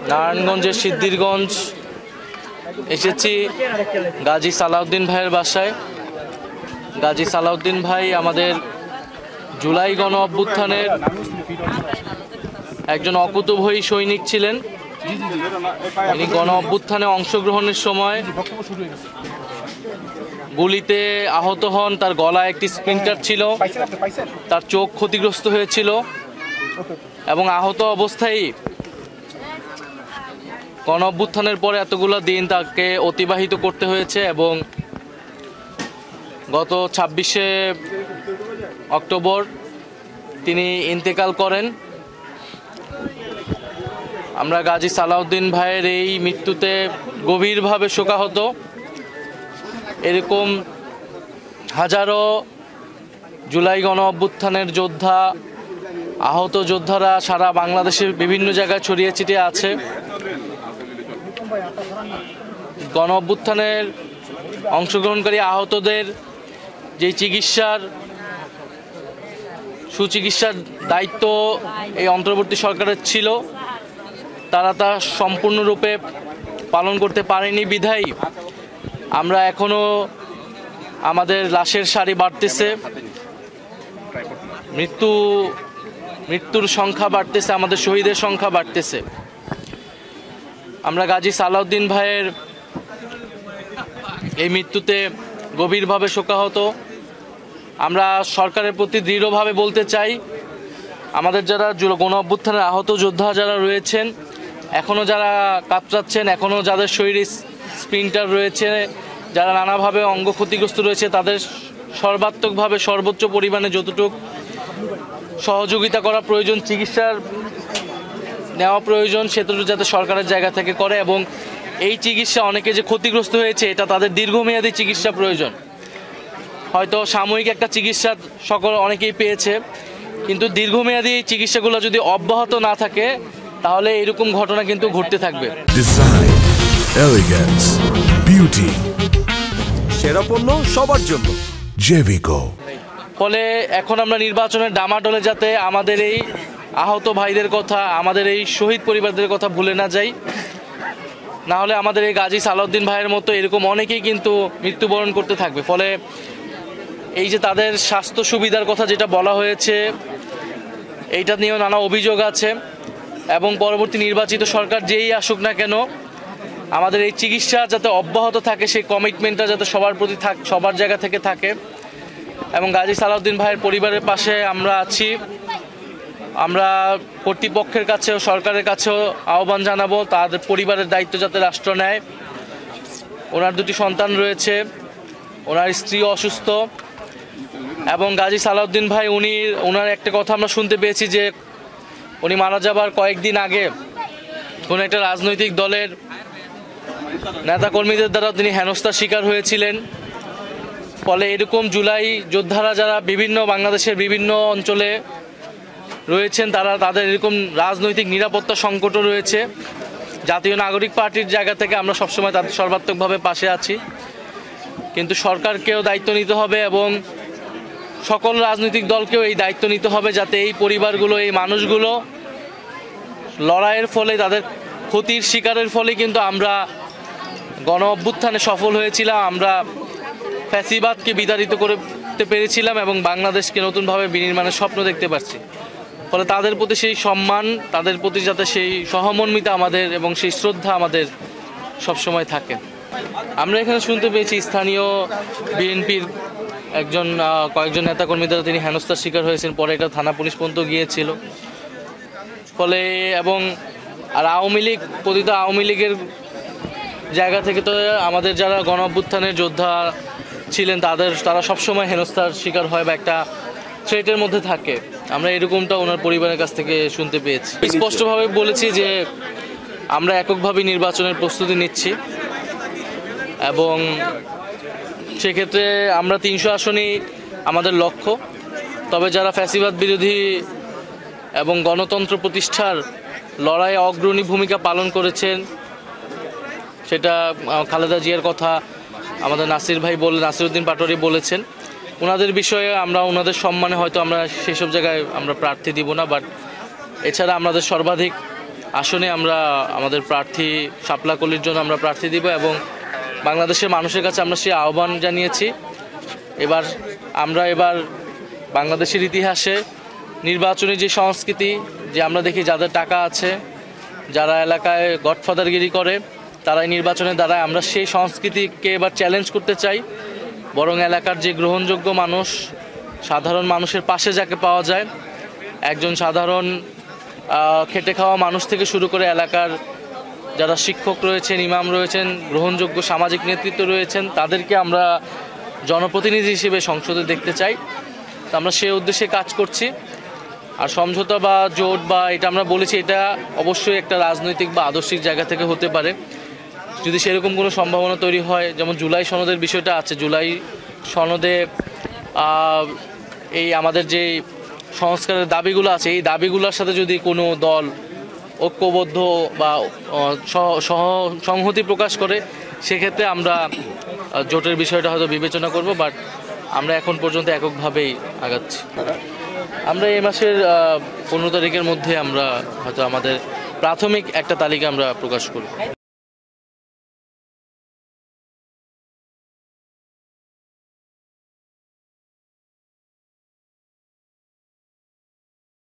নারায়ণগঞ্জের সিদ্ধিরগঞ্জ এসেছি গাজী সালাউদ্দিন ভাইয়ের বাসায়। গাজী সালাউদ্দিন ভাই আমাদের জুলাই গণ অভ্যুত্থানের একজন অকুতোভয়ী সৈনিক ছিলেন। তিনি গণ অভ্যুত্থানে অংশগ্রহণের সময় গুলিতে আহত হন, তার গলায় একটি স্প্লিন্টার ছিল, তার চোখ ক্ষতিগ্রস্ত হয়েছিল এবং আহত অবস্থায় গণ অভ্যুত্থানের পরে এতগুলো দিন তাকে অতিবাহিত করতে হয়েছে এবং গত 26শে অক্টোবর তিনি ইন্তেকাল করেন। আমরা গাজী সালাউদ্দিন ভাইয়ের এই মৃত্যুতে গভীরভাবে শোকাহত। এরকম হাজারো জুলাই গণ অভ্যুত্থানের যোদ্ধা, আহত যোদ্ধারা সারা বাংলাদেশের বিভিন্ন জায়গায় ছড়িয়ে ছিটিয়ে আছে। গণ অভ্যুত্থানের অংশগ্রহণকারী আহতদের যে সুচিকিৎসার দায়িত্ব এই অন্তর্বর্তী সরকারের ছিল, তারা তা সম্পূর্ণরূপে পালন করতে পারেনি বিধায় আমরা এখনো আমাদের লাশের সারি বাড়তেছে, মৃত্যুর সংখ্যা বাড়তেছে, আমাদের শহীদের সংখ্যা বাড়তেছে। আমরা গাজী সালাউদ্দিন ভাইয়ের এই মৃত্যুতে গভীরভাবে শোকাহত। আমরা সরকারের প্রতি দৃঢ়ভাবে বলতে চাই, আমাদের যারা গণ অভ্যুত্থানের আহত যোদ্ধা যারা রয়েছেন, এখনও যারা কাতরাচ্ছেন, এখনও যাদের শরীরে স্প্লিন্টার রয়েছে, যারা নানাভাবে অঙ্গ ক্ষতিগ্রস্ত রয়েছে, তাদের সর্বাত্মকভাবে সর্বোচ্চ পরিমাণে যতটুকু সহযোগিতা করা প্রয়োজন, চিকিৎসার নেওয়া প্রয়োজন, সেটুকু যাতে সরকারের জায়গা থেকে করে এবং এই চিকিৎসা অনেকে যে ক্ষতিগ্রস্ত হয়েছে এটা তাদের দীর্ঘমেয়াদী চিকিৎসা প্রয়োজন। হয়তো সাময়িক একটা চিকিৎসা অনেকেই পেয়েছে, কিন্তু দীর্ঘমেয়াদী এই চিকিৎসাগুলো যদি অব্যাহত না থাকে তাহলে এরকম ঘটনা কিন্তু ঘটতে থাকবে। ডিজাইন, এলিগেন্স, বিউটি, সেরা পণ্য সবার জন্য জেভিকো। ফলে এখন আমরা নির্বাচনের ডামাডোলে যাতে আমাদের এই আহত ভাইদের কথা, আমাদের এই শহীদ পরিবারদের কথা ভুলে না যাই, না হলে আমাদের এই গাজী সালাউদ্দিন ভাইয়ের মতো এরকম অনেকেই কিন্তু মৃত্যুবরণ করতে থাকবে। ফলে এই যে তাদের স্বাস্থ্য সুবিধার কথা যেটা বলা হয়েছে, এইটা নিয়েও নানা অভিযোগ আছে এবং পরবর্তী নির্বাচিত সরকার যেই আসুক না কেন আমাদের এই চিকিৎসা যাতে অব্যাহত থাকে, সেই কমিটমেন্টটা যাতে সবার প্রতি সবার জায়গা থেকে থাকে। এবং গাজী সালাউদ্দিন ভাইয়ের পরিবারের পাশে আমরা আছি। আমরা কর্তৃপক্ষের কাছেও সরকারের কাছেও আহ্বান জানাবো তাদের পরিবারের দায়িত্ব যাতে রাষ্ট্র নেয়। ওনার দুটি সন্তান রয়েছে, ওনার স্ত্রী অসুস্থ এবং গাজী সালাউদ্দিন ভাই ওনার একটা কথা আমরা শুনতে পেয়েছি যে উনি মারা যাবার কয়েকদিন আগে কোনো একটা রাজনৈতিক দলের নেতাকর্মীদের দ্বারা তিনি হেনস্থার শিকার হয়েছিলেন। ফলে এরকম জুলাই যোদ্ধারা যারা বাংলাদেশের বিভিন্ন অঞ্চলে রয়েছেন, তাদের এরকম রাজনৈতিক নিরাপত্তা সংকটও রয়েছে। জাতীয় নাগরিক পার্টির জায়গা থেকে আমরা সবসময় তাদের সর্বাত্মকভাবে পাশে আছি, কিন্তু সরকারকেও দায়িত্ব নিতে হবে এবং সকল রাজনৈতিক দলকেও এই দায়িত্ব নিতে হবে যাতে এই পরিবারগুলো, এই মানুষগুলো লড়াইয়ের ফলে, তাদের ক্ষতির শিকারের ফলে কিন্তু আমরা গণ অভ্যুত্থানে সফল হয়েছিলাম, আমরা ফ্যাসিবাদকে বিতাড়িত করতে পেরেছিলাম এবং বাংলাদেশকে নতুনভাবে বিনির্মাণের স্বপ্ন দেখতে পাচ্ছি। ফলে তাদের প্রতি সেই সম্মান, তাদের প্রতি যাতে সেই সহমর্মিতা আমাদের এবং সেই শ্রদ্ধা আমাদের সবসময় থাকে। আমরা এখানে শুনতে পেয়েছি স্থানীয় বিএনপির কয়েকজন নেতাকর্মী দ্বারা তিনি হেনস্থার শিকার হয়েছেন, পরে এটা থানা পুলিশ পর্যন্ত গিয়েছিল। ফলে এবং প্রতিটা আওয়ামী লীগের জায়গা থেকে তো আমাদের যারা গণ অভ্যুত্থানের যোদ্ধা ছিলেন তারা সবসময় হেনস্থার শিকার হয় বা একটা থ্রেটের মধ্যে থাকে। আমরা এরকমটা ওনার পরিবারের কাছ থেকে শুনতে পেয়েছি। স্পষ্টভাবে বলেছি যে আমরা এককভাবে নির্বাচনের প্রস্তুতি নিচ্ছি এবং সেক্ষেত্রে আমরা 300 আসনই আমাদের লক্ষ্য। তবে যারা ফ্যাসিবাদ বিরোধী এবং গণতন্ত্র প্রতিষ্ঠার লড়াইয়ে অগ্রণী ভূমিকা পালন করেছেন, সেটা খালেদা জিয়ার কথা আমাদের নাসিরউদ্দিন পাটোয়ারি বলেছেন। ওনাদের বিষয়ে আমরা ওনাদের সম্মানে হয়তো আমরা সেসব জায়গায় আমরা প্রার্থী দিব না, বাট এছাড়া আমাদের সর্বাধিক আসনে আমরা আমাদের প্রার্থী শাপলা কলির জন্য আমরা প্রার্থী দিব এবং বাংলাদেশের মানুষের কাছে আমরা সেই আহ্বান জানিয়েছি। এবার বাংলাদেশের ইতিহাসে নির্বাচনী যে সংস্কৃতি, যে আমরা দেখি যাদের টাকা আছে, যারা এলাকায় গডফাদারগিরি করে, তারাই নির্বাচনের দ্বারা আমরা সেই সংস্কৃতিকে এবার চ্যালেঞ্জ করতে চাই। বরং এলাকার যে গ্রহণযোগ্য মানুষ, সাধারণ মানুষের পাশে যাকে পাওয়া যায়, একজন সাধারণ খেটে খাওয়া মানুষ থেকে শুরু করে এলাকার যারা শিক্ষক রয়েছেন, ইমাম রয়েছেন, গ্রহণযোগ্য সামাজিক নেতৃত্ব রয়েছেন, তাদেরকে আমরা জনপ্রতিনিধি হিসেবে সংসদে দেখতে চাই। তো আমরা সেই উদ্দেশ্যে কাজ করছি। আর সমঝোতা বা জোট বা এটা আমরা বলেছি, এটা অবশ্যই একটা রাজনৈতিক বা আদর্শিক জায়গা থেকে হতে পারে। যদি সেরকম কোনো সম্ভাবনা তৈরি হয়, যেমন জুলাই সনদের বিষয়টা আছে, জুলাই সনদে এই আমাদের যে সংস্কারের দাবিগুলো আছে, এই দাবিগুলোর সাথে যদি কোনো দল ঐক্যবদ্ধ বা সংহতি প্রকাশ করে, সেক্ষেত্রে আমরা জোটের বিষয়টা হয়তো বিবেচনা করব। বাট আমরা এখন পর্যন্ত এককভাবেই আগাচ্ছি। আমরা এই মাসের 15 তারিখের মধ্যে আমরা হয়তো আমাদের প্রাথমিক একটা তালিকা আমরা প্রকাশ করব।